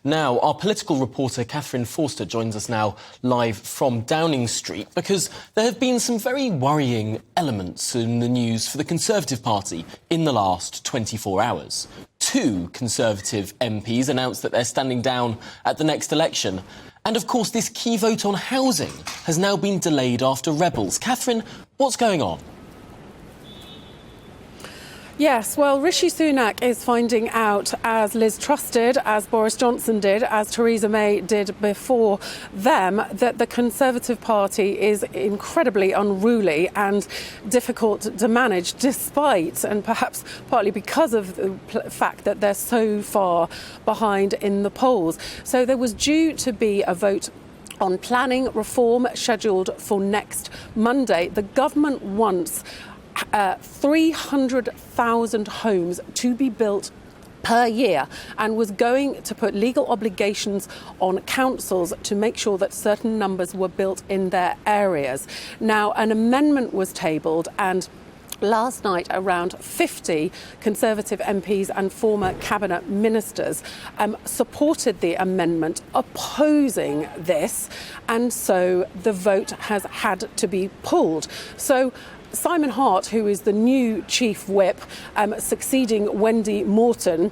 Now, our political reporter Katherine Forster joins us now live from Downing Street because there have been some very worrying elements in the news for the Conservative Party in the last 24 hours. Two Conservative MPs announced that they're standing down at the next election. And, of course, this key vote on housing has now been delayed after rebels. Katherine, what's going on? Yes, well, Rishi Sunak is finding out, as Liz Truss did, as Boris Johnson did, as Teresa May did before them, that the Conservative Party is incredibly unruly and difficult to manage, despite, and perhaps partly because of the fact that they're so far behind in the polls. So there was due to be a vote on planning reform scheduled for next Monday. The government wants 300,000 homes to be built per year and was going to put legal obligations on councils to make sure that certain numbers were built in their areas. Now, an amendment was tabled, and last night, around 50 Conservative MPs and former cabinet ministers supported the amendment opposing this, and so the vote has had to be pulled. So Simon Hart, who is the new chief whip, succeeding Wendy Morton,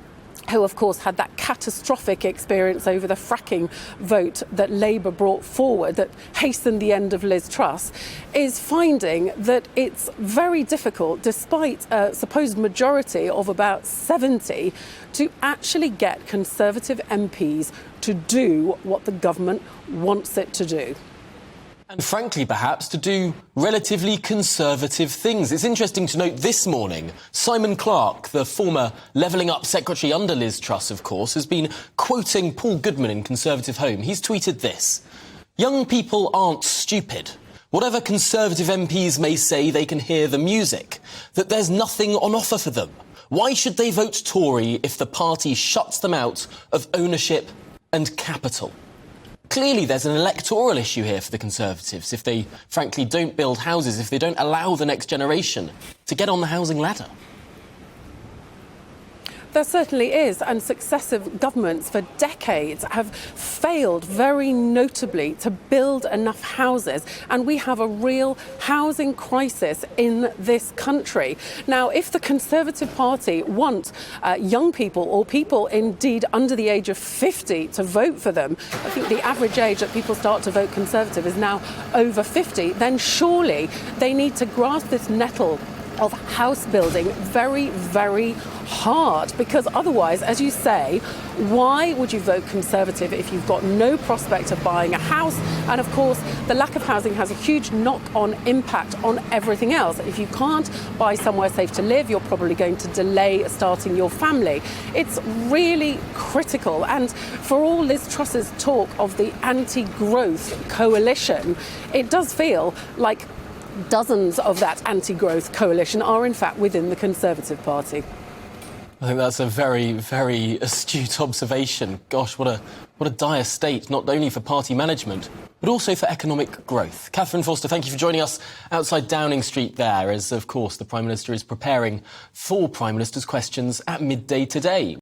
who, of course, had that catastrophic experience over the fracking vote that Labour brought forward that hastened the end of Liz Truss, is finding that it's very difficult, despite a supposed majority of about 70, to actually get Conservative MPs to do what the government wants it to do. And frankly, perhaps, to do relatively conservative things. It's interesting to note this morning, Simon Clarke, the former Levelling Up secretary under Liz Truss, of course, has been quoting Paul Goodman in Conservative Home. He's tweeted this: "Young people aren't stupid. Whatever Conservative MPs may say, they can hear the music, that there's nothing on offer for them. Why should they vote Tory if the party shuts them out of ownership and capital?" Clearly, there's an electoral issue here for the Conservatives if they, frankly, don't build houses, if they don't allow the next generation to get on the housing ladder. There certainly is, and successive governments for decades have failed very notably to build enough houses, and we have a real housing crisis in this country. Now, if the Conservative Party want young people, or people indeed under the age of 50, to vote for them, I think the average age that people start to vote Conservative is now over 50, then surely they need to grasp this nettle of house building very, very hard, because otherwise, as you say, why would you vote Conservative if you've got no prospect of buying a house? And of course, the lack of housing has a huge knock-on impact on everything else. If you can't buy somewhere safe to live, you're probably going to delay starting your family. It's really critical. And for all Liz Truss's talk of the anti-growth coalition, it does feel like dozens of that anti-growth coalition are in fact within the Conservative Party. I think that's a very, very astute observation. Gosh, what a dire state, not only for party management, but also for economic growth. Katherine Forster, thank you for joining us outside Downing Street there, as, of course, the Prime Minister is preparing for Prime Minister's questions at midday today.